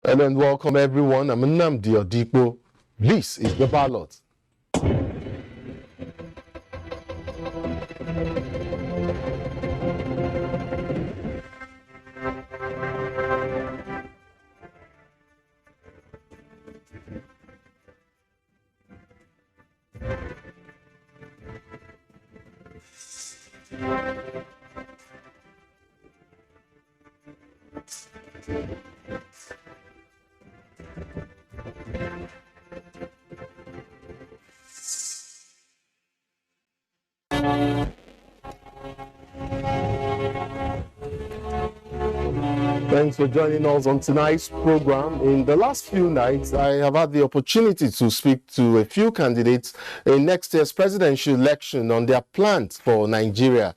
And then welcome everyone. I'm Nnamdi Odipo. This is the Ballot. Thanks for joining us on tonight's program. In the last few nights, I have had the opportunity to speak to a few candidates in next year's presidential election on their plans for Nigeria.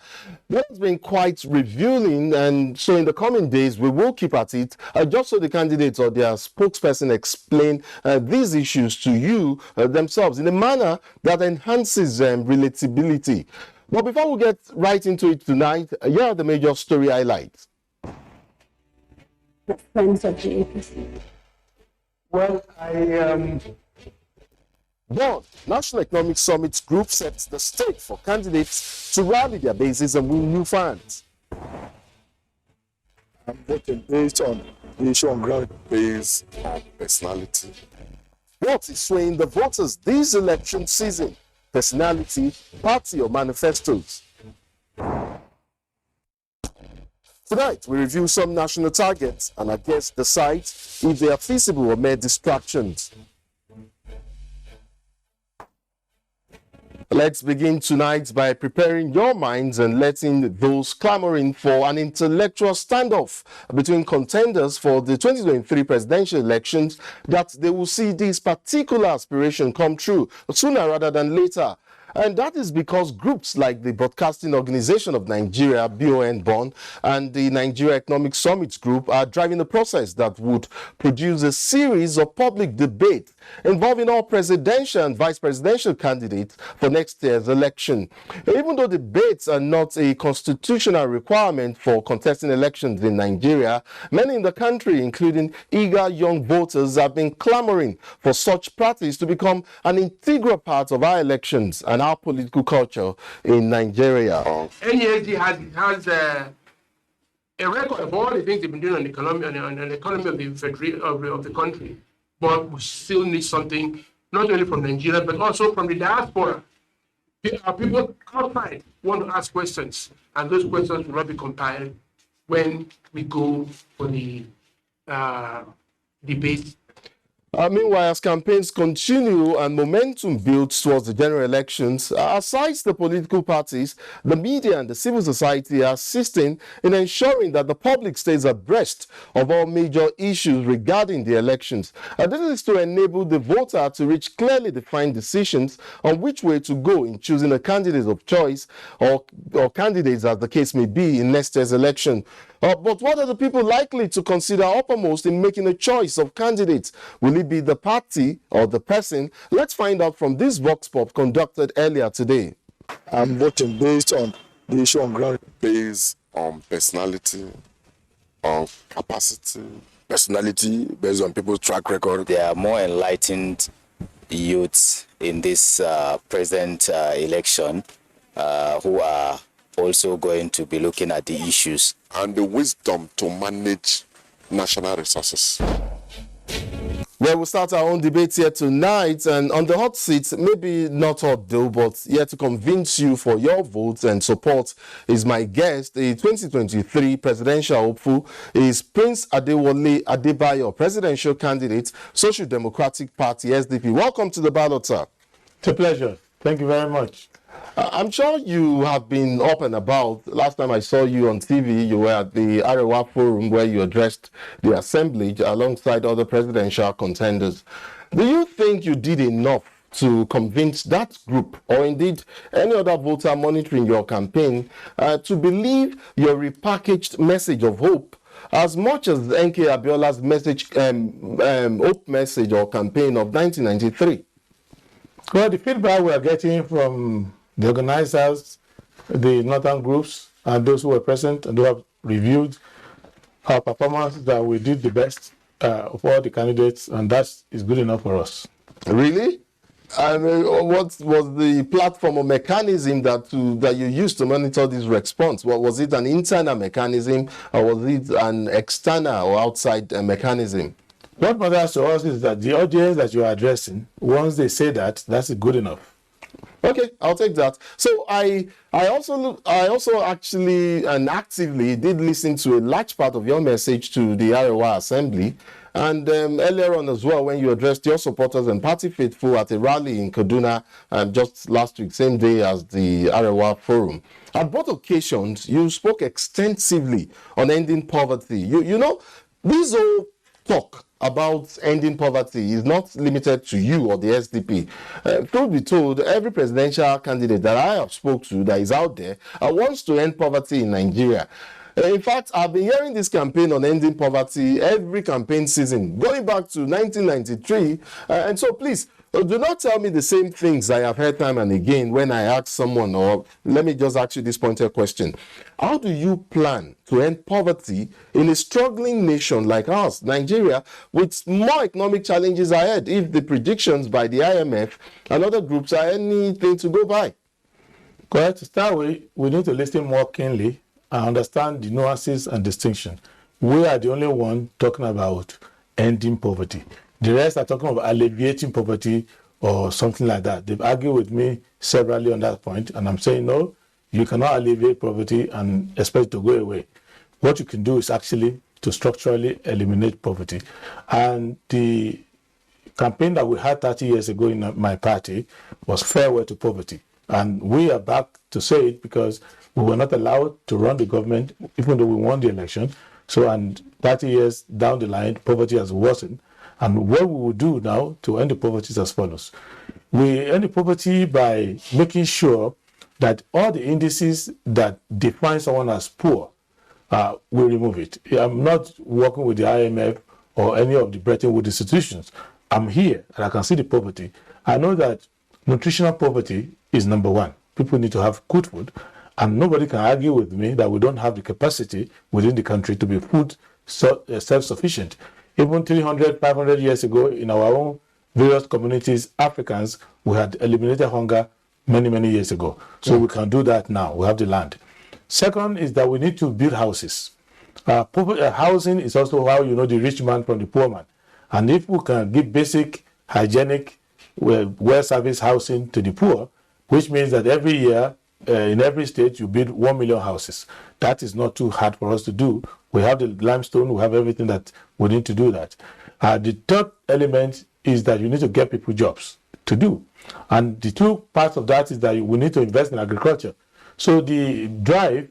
That has been quite revealing, and so in the coming days, we will keep at it, just so the candidates or their spokesperson explain these issues to you themselves in a manner that enhances relatability. But before we get right into it tonight, here are the major story highlights. Friends of the APC? Well, One National Economic Summit group sets the stage for candidates to rally their bases and win new fans. I'm voting based on the issue on ground based on personality. What is swaying the voters this election season? Personality, party, or manifestos? Tonight, we review some national targets and our guests decide if they are feasible or mere distractions. Let's begin tonight by preparing your minds and letting those clamoring for an intellectual standoff between contenders for the 2023 presidential elections that they will see this particular aspiration come true sooner rather than later. And that is because groups like the Broadcasting Organization of Nigeria, BON, and the Nigeria Economic Summit Group are driving a process that would produce a series of public debate involving all presidential and vice presidential candidates for next year's election. Even though debates are not a constitutional requirement for contesting elections in Nigeria, many in the country, including eager young voters, have been clamoring for such practice to become an integral part of our elections and our political culture in Nigeria. NTA has a record of all the things they've been doing on the economy, of the country, but we still need something not only from Nigeria but also from the diaspora. People outside want to ask questions, and those questions will not be compiled when we go for the debate. Meanwhile, as campaigns continue and momentum builds towards the general elections, aside the political parties, the media and the civil society are assisting in ensuring that the public stays abreast of all major issues regarding the elections. This is to enable the voter to reach clearly defined decisions on which way to go in choosing a candidate of choice or candidates, as the case may be, in next year's election. But what are the people likely to consider uppermost in making a choice of candidates? Will it be the party or the person? Let's find out from this Vox Pop conducted earlier today. I'm voting based on the issue on ground based on personality, on capacity. Personality based on people's track record. There are more enlightened youths in this present election who are also going to be looking at the issues. And the wisdom to manage national resources. Well, we'll start our own debate here tonight, and on the hot seat, maybe not hot though, but here to convince you for your votes and support is my guest. The 2023 presidential hopeful is Prince Adewole Adebayo, presidential candidate, Social Democratic Party, SDP. Welcome to the Ballot, sir. It's a pleasure. Thank you very much. I'm sure you have been up and about. Last time I saw you on TV, you were at the Arewa Forum where you addressed the assembly alongside other presidential contenders. Do you think you did enough to convince that group, or indeed any other voter monitoring your campaign, to believe your repackaged message of hope as much as NK Abiola's message, hope message or campaign of 1993? Well, the feedback we are getting from the organizers, the northern groups, and those who were present and who have reviewed our performance, that we did the best. of all the candidates, and that is good enough for us. Really? And what was the platform or mechanism that you used to monitor this response? Was it an internal mechanism, or was it an external or outside mechanism? What matters to us is that the audience that you are addressing, once they say that, that's good enough. Okay, I'll take that. So I also actually and actively did listen to a large part of your message to the Arewa Assembly, and earlier on as well, when you addressed your supporters and party faithful at a rally in Kaduna just last week, same day as the Arewa Forum. At both occasions, you spoke extensively on ending poverty. You know, this whole talk about ending poverty is not limited to you or the SDP. Truth be told, every presidential candidate that I have spoke to that is out there wants to end poverty in Nigeria. In fact, I've been hearing this campaign on ending poverty every campaign season, going back to 1993. And so please, do not tell me the same things I have heard time and again when I ask someone, or let me just ask you this pointed question. How do you plan to end poverty in a struggling nation like ours, Nigeria, with more economic challenges ahead, if the predictions by the IMF and other groups are anything to go by? Correct. To start with, we need to listen more keenly and understand the nuances and distinction. We are the only one talking about ending poverty. The rest are talking about alleviating poverty or something like that. They've argued with me severally on that point, and I'm saying, no, you cannot alleviate poverty and expect it to go away. What you can do is actually to structurally eliminate poverty. And the campaign that we had 30 years ago in my party was Farewell to Poverty. And we are back to say it because we were not allowed to run the government, even though we won the election. So, and 30 years down the line, poverty has worsened. And what we will do now to end the poverty is as follows. We end the poverty by making sure that all the indices that define someone as poor, we remove it. I'm not working with the IMF or any of the Bretton Woods institutions. I'm here and I can see the poverty. I know that nutritional poverty is number one. People need to have good food, and nobody can argue with me that we don't have the capacity within the country to be food self-sufficient. Even 300, 500 years ago, in our own various communities, Africans, we had eliminated hunger many, many years ago. So we can do that now. We have the land. Second is that we need to build houses. Housing is also how you know the rich man from the poor man. And if we can give basic, hygienic, well-serviced housing to the poor, which means that every year, in every state, you build 1 million houses. That is not too hard for us to do. We have the limestone, we have everything that we need to do that. The third element is that you need to get people jobs to do. And the two parts of that is that we need to invest in agriculture. So the drive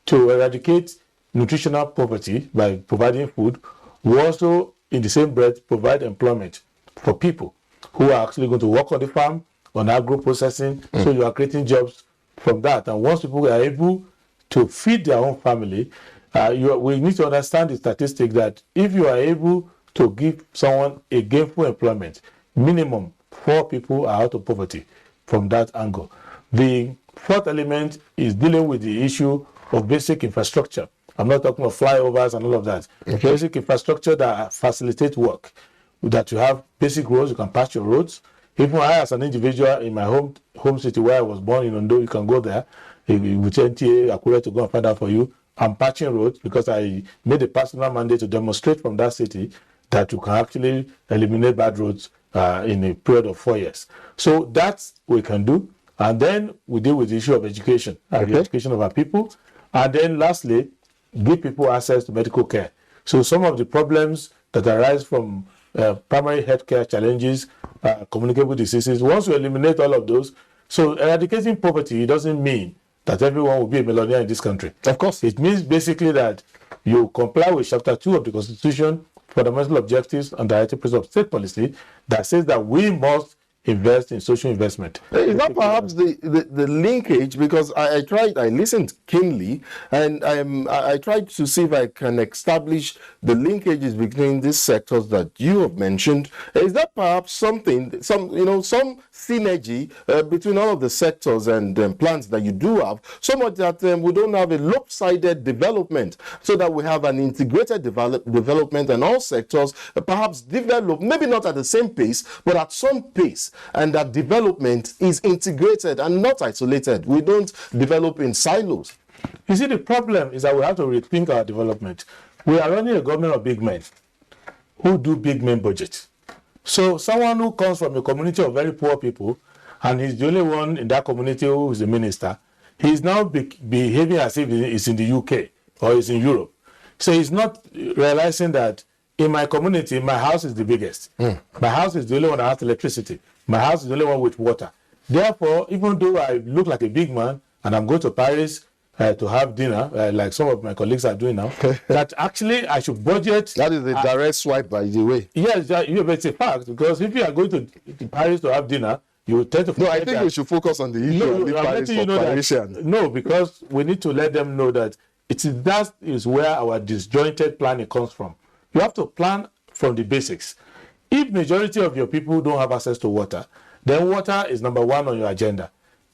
to eradicate nutritional poverty by providing food will also, in the same breath, provide employment for people who are actually going to work on the farm, on agro-processing. So you are creating jobs from that. And once people are able to feed their own family, we need to understand the statistic that if you are able to give someone a gainful employment, minimum 4 people are out of poverty from that angle. The fourth element is dealing with the issue of basic infrastructure. I'm not talking about flyovers and all of that. Okay. Basic infrastructure that facilitates work, that you have basic roads, you can patch your roads. Even I, as an individual in my home city where I was born in Ondo, you can go there with NTA, Akure, to go and find out for you. I'm patching roads because I made a personal mandate to demonstrate from that city that you can actually eliminate bad roads in a period of 4 years. So that's what we can do. And then we deal with the issue of education, the education of our people. And then lastly, give people access to medical care. So some of the problems that arise from primary healthcare challenges, communicable diseases, once we eliminate all of those, so eradicating poverty doesn't mean that everyone will be a millionaire in this country. Of course. It means basically that you comply with Chapter 2 of the Constitution, fundamental objectives and directive principles of state policy, that says that we must invest in social investment. Is that perhaps the linkage? Because I listened keenly, and I tried to see if I can establish the linkages between these sectors that you have mentioned. Is that perhaps some synergy between all of the sectors and plans that you do have, so much that we don't have a lopsided development, so that we have an integrated development and all sectors perhaps develop, maybe not at the same pace, but at some pace, and that development is integrated and not isolated. We don't develop in silos. You see, the problem is that we have to rethink our development. We are running a government of big men who do big men budgets. So someone who comes from a community of very poor people, and he's the only one in that community who is a minister, he's now behaving as if he's in the UK or he's in Europe. So he's not realizing that in my community, my house is the biggest. My house is the only one that has electricity. My house is the only one with water. Therefore, even though I look like a big man and I'm going to Paris to have dinner, like some of my colleagues are doing now, that actually I should budget. That is a direct swipe, by the way. Yes, it's a fact, because if you are going to Paris to have dinner, you tend to. No, I think we should focus on the issue of the Paris for Parisians. No, because we need to let them know that that is where our disjointed planning comes from. You have to plan from the basics. If majority of your people don't have access to water, then water is number one on your agenda.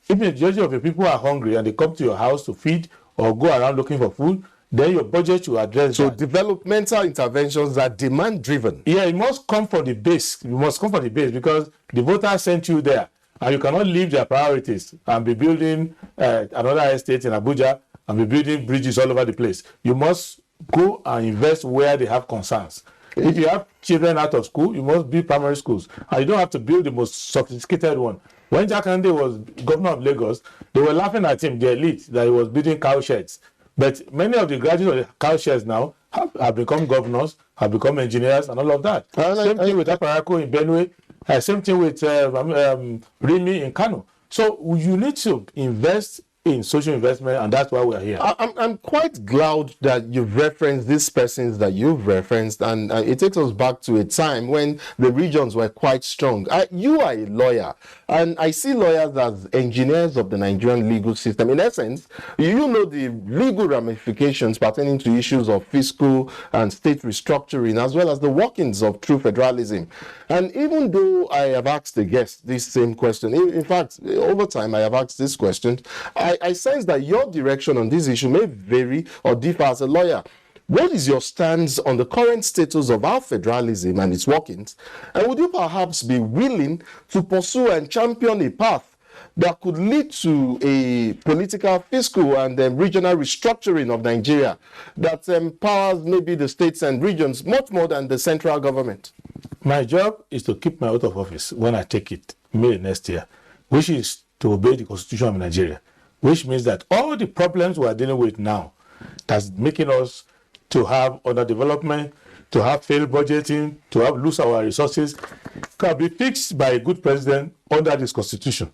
If the majority of your people are hungry and they come to your house to feed or go around looking for food, then your budget should address so that. Developmental interventions are demand-driven. Yeah, it must come from the base. You must come from the base, because the voters sent you there, and you cannot leave their priorities and be building another estate in Abuja and be building bridges all over the place. You must go and invest where they have concerns. If you have children out of school, you must build primary schools, and you don't have to build the most sophisticated one. When Jakande was governor of Lagos, they were laughing at him, the elite, that he was building cow sheds. But many of the graduates of the cow sheds now have become governors, have become engineers, and all of that. Same thing with Aparako in Benue. Same thing with Rimi in Kano. So you need to invest in social investment, and that's why we're here. I'm quite glad that you've referenced these persons that you've referenced, and it takes us back to a time when the regions were quite strong. You are a lawyer, and I see lawyers as engineers of the Nigerian legal system. In essence, you know the legal ramifications pertaining to issues of fiscal and state restructuring, as well as the workings of true federalism. And even though I have asked the guest this same question, in fact, over time I have asked this question, I sense that your direction on this issue may vary or differ as a lawyer. What is your stance on the current status of our federalism and its workings? And would you perhaps be willing to pursue and champion a path that could lead to a political, fiscal, and regional restructuring of Nigeria that empowers maybe the states and regions much more than the central government? My job is to keep my oath of office when I take it May next year, which is to obey the Constitution of Nigeria, which means that all the problems we are dealing with now, that's making us to have underdevelopment, to have failed budgeting, to have lose our resources, can be fixed by a good president under this Constitution.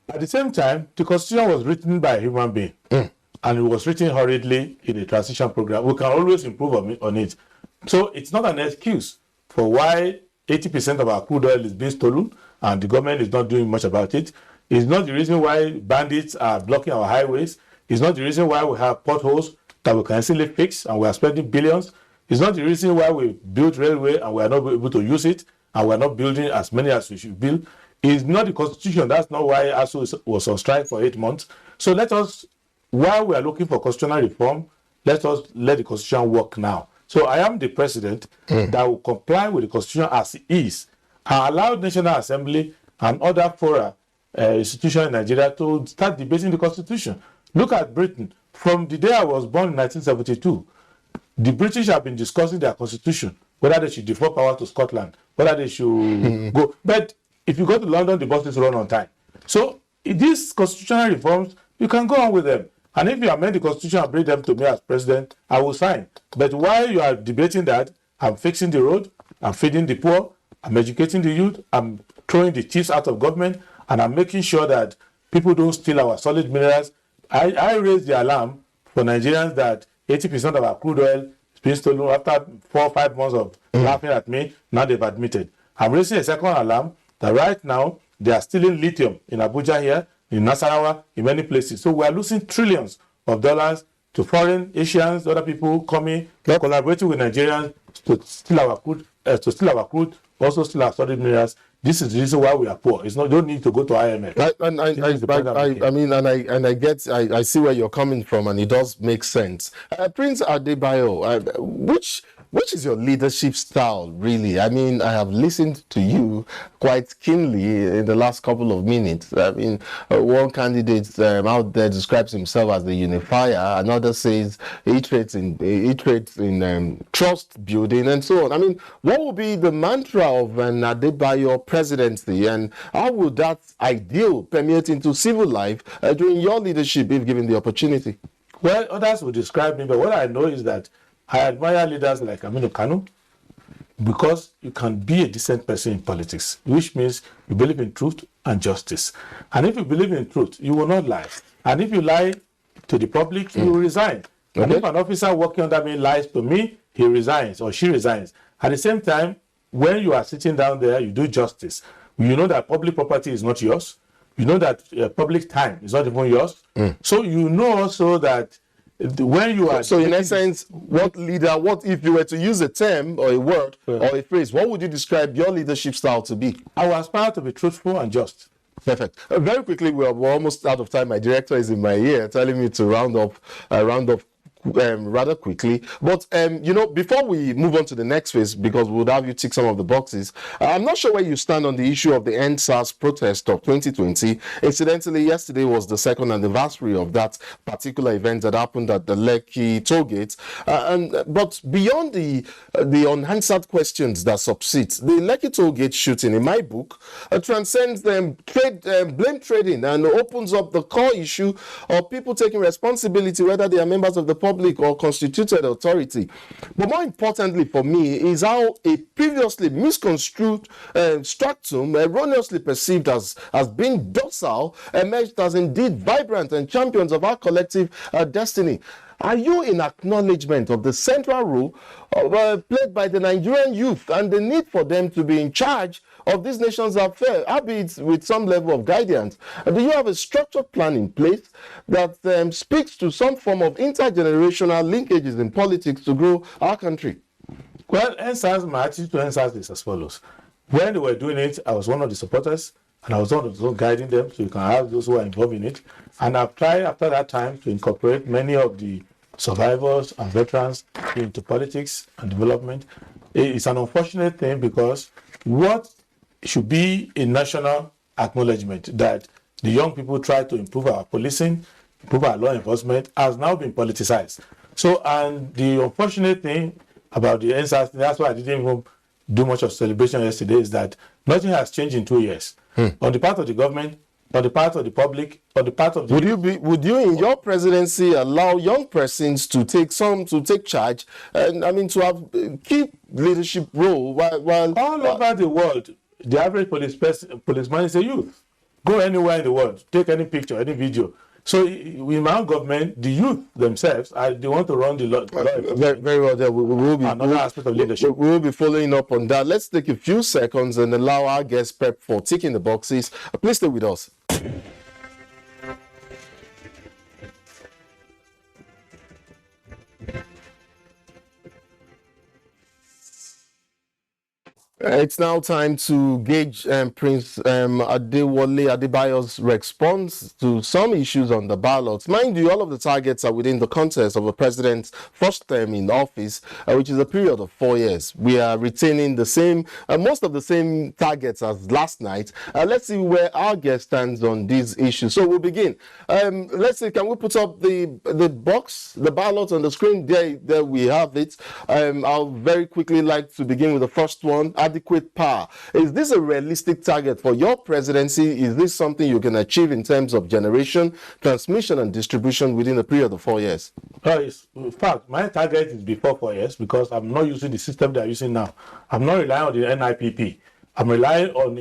At the same time, the Constitution was written by a human being, and it was written hurriedly in a transition program. We can always improve on it. So it's not an excuse for why 80% of our crude oil is being stolen and the government is not doing much about it. It's not the reason why bandits are blocking our highways. It's not the reason why we have potholes that we can easily fix and we are spending billions. It's not the reason why we built railway and we are not able to use it and we are not building as many as we should build. It's not the Constitution. That's not why ASU was on strike for 8 months. So let us, while we are looking for constitutional reform, let us let the Constitution work now. So I am the president that will comply with the Constitution as it is and allow the National Assembly and other fora institutions in Nigeria to start debating the Constitution. Look at Britain. From the day I was born in 1972, the British have been discussing their constitution, whether they should defer power to Scotland, whether they should go. But if you go to London, the buses run on time. So these constitutional reforms, you can go on with them. And if you amend the Constitution and bring them to me as president, I will sign. But while you are debating that, I'm fixing the road, I'm feeding the poor, I'm educating the youth, I'm throwing the chiefs out of government, and I'm making sure that people don't steal our solid minerals. I raised the alarm for Nigerians that 80% of our crude oil is being stolen. After 4 or 5 months of laughing at me, now they've admitted. I'm raising a second alarm that right now they are stealing lithium in Abuja here, in Nasarawa, in many places. So we are losing trillions of dollars to foreign Asians, other people coming, collaborating with Nigerians to steal our crude, also steal our solid minerals this is the reason why we are poor. It's not, don't need to go to IMF. I see where you're coming from, and it does make sense. Prince Adebayo, which is your leadership style, really? I mean, I have listened to you quite keenly in the last couple of minutes. I mean, one candidate out there describes himself as the unifier. Another says he trades in trust building and so on. I mean, what would be the mantra of an Adebayo presidency, and how would that ideal permeate into civil life during your leadership if given the opportunity? Well, others will describe me, but what I know is that I admire leaders like Aminu Kanu because you can be a decent person in politics, which means you believe in truth and justice. And if you believe in truth, you will not lie. And if you lie to the public, you will resign. Okay. And if an officer working under me lies to me, he resigns or she resigns. At the same time, when you are sitting down there, you do justice. You know that public property is not yours. You know that public time is not even yours. So you know also that when you are... So in essence, what if you were to use a term or a word or a phrase, what would you describe your leadership style to be? I will aspire to be truthful and just. Perfect. Very quickly, we're almost out of time. My director is in my ear telling me to round up rather quickly. But, before we move on to the next phase, because we would have you tick some of the boxes, I'm not sure where you stand on the issue of the NSAS protest of 2020. Incidentally, yesterday was the second anniversary of that particular event that happened at the Lekki toll gate. But beyond the unanswered questions that subsist, the Lekki toll gate shooting, in my book, transcends blame trading and opens up the core issue of people taking responsibility, whether they are members of the public or constituted authority. But more importantly for me is how a previously misconstrued stratum, erroneously perceived as being docile, emerged as indeed vibrant and champions of our collective destiny. Are you in acknowledgement of the central role played by the Nigerian youth and the need for them to be in charge of this nation's affairs, albeit with some level of guidance? Do you have a structured plan in place that speaks to some form of intergenerational linkages in politics to grow our country? Well, my attitude to NSAS is as follows. When they were doing it, I was one of the supporters, and I was one of those guiding them, so you can have those who are involved in it. And I've tried after that time to incorporate many of the survivors and veterans into politics and development. It's an unfortunate thing because what should be a national acknowledgement that the young people try to improve our policing, improve our law enforcement, has now been politicized. So, and the unfortunate thing about the NSAS, that's why I didn't even do much of celebration yesterday, is that nothing has changed in 2 years. On the part of the government, on the part of the public, on the part of the... Would you in your presidency allow young persons to take charge and to have key leadership role while all over the world, the average policeman is a youth. Go anywhere in the world, take any picture, any video. So in my own government, the youth themselves, they want to run the law. Very well. There we will be another aspect of leadership. We will be following up on that. Let's take a few seconds and allow our guests prep for ticking the boxes. Please stay with us. It's now time to gauge Prince Adebayo's response to some issues on the ballot. Mind you, all of the targets are within the context of the president's first term in office, which is a period of 4 years. We are retaining the same, most of the same targets as last night. Let's see where our guest stands on these issues. So we'll begin. Let's see, can we put up the box, the ballot on the screen? There we have it. I'll very quickly like to begin with the first one. Adequate power. Is this a realistic target for your presidency? Is this something you can achieve in terms of generation, transmission, and distribution within a period of 4 years? In fact, my target is before 4 years because I'm not using the system they're using now. I'm not relying on the NIPP. I'm relying on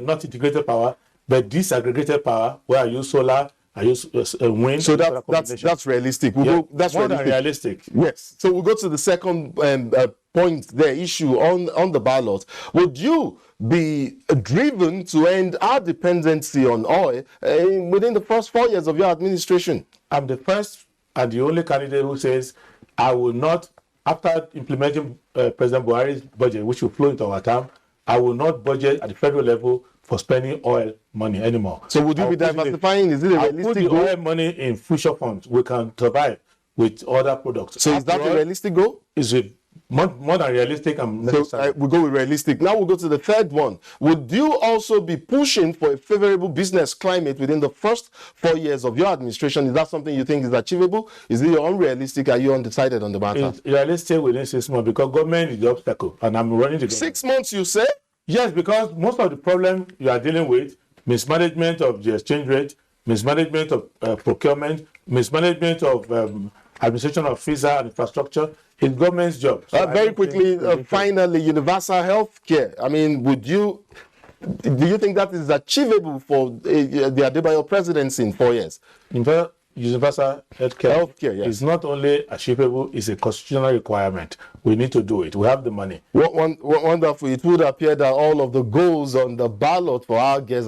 not integrated power, but disaggregated power, where I use solar, I use wind. So that's realistic. That's more than realistic. Yes. So we'll go to the second point, the issue on the ballot. Would you be driven to end our dependency on oil within the first 4 years of your administration? I'm the first and the only candidate who says I will not, after implementing President Buhari's budget, which will flow into our term, I will not budget at the federal level for spending oil money anymore. So would you be diversifying? Is it a I'll put realistic the goal? oil money in future funds. We can survive with other products. So is that a realistic goal? Is it more than realistic and necessary? So we go with realistic. Now we'll go to the third one. Would you also be pushing for a favorable business climate within the first 4 years of your administration? Is that something you think is achievable? Is it unrealistic? Are you undecided on the matter? It's realistic within 6 months because government is the obstacle and I'm running the government. 6 months, you say? Yes, because most of the problem you are dealing with, mismanagement of the exchange rate, mismanagement of procurement, mismanagement of administration of visa and infrastructure, is government's job. So Very quickly, finally, universal health care. I mean, do you think that is achievable for the Adebayo presidency in 4 years? Universal healthcare yes. is not only achievable, it's a constitutional requirement. We need to do it. We have the money. Wonderful. It would appear that all of the goals on the ballot for our guests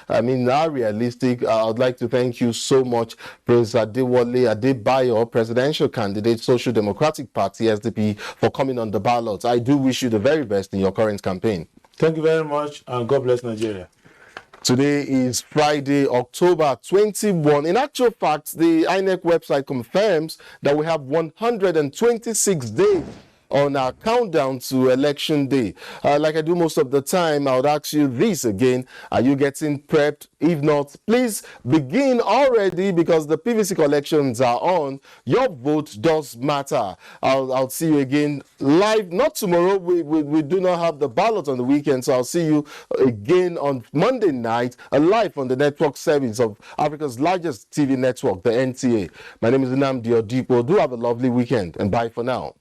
are realistic. I would like to thank you so much, Prince Adewole Adebayo, presidential candidate, Social Democratic Party, SDP, for coming on the ballot. I do wish you the very best in your current campaign. Thank you very much, and God bless Nigeria. Today is Friday, October 21. In actual fact, the INEC website confirms that we have 126 days on our countdown to election day. Like I do most of the time, I would ask you this again. Are you getting prepped? If not, please begin already because the PVC collections are on. Your vote does matter. I'll see you again live, not tomorrow. We do not have the ballot on the weekend, so I'll see you again on Monday night, live on the network service of Africa's largest TV network, the NTA. My name is Nnamdi Odipo. Do have a lovely weekend and bye for now.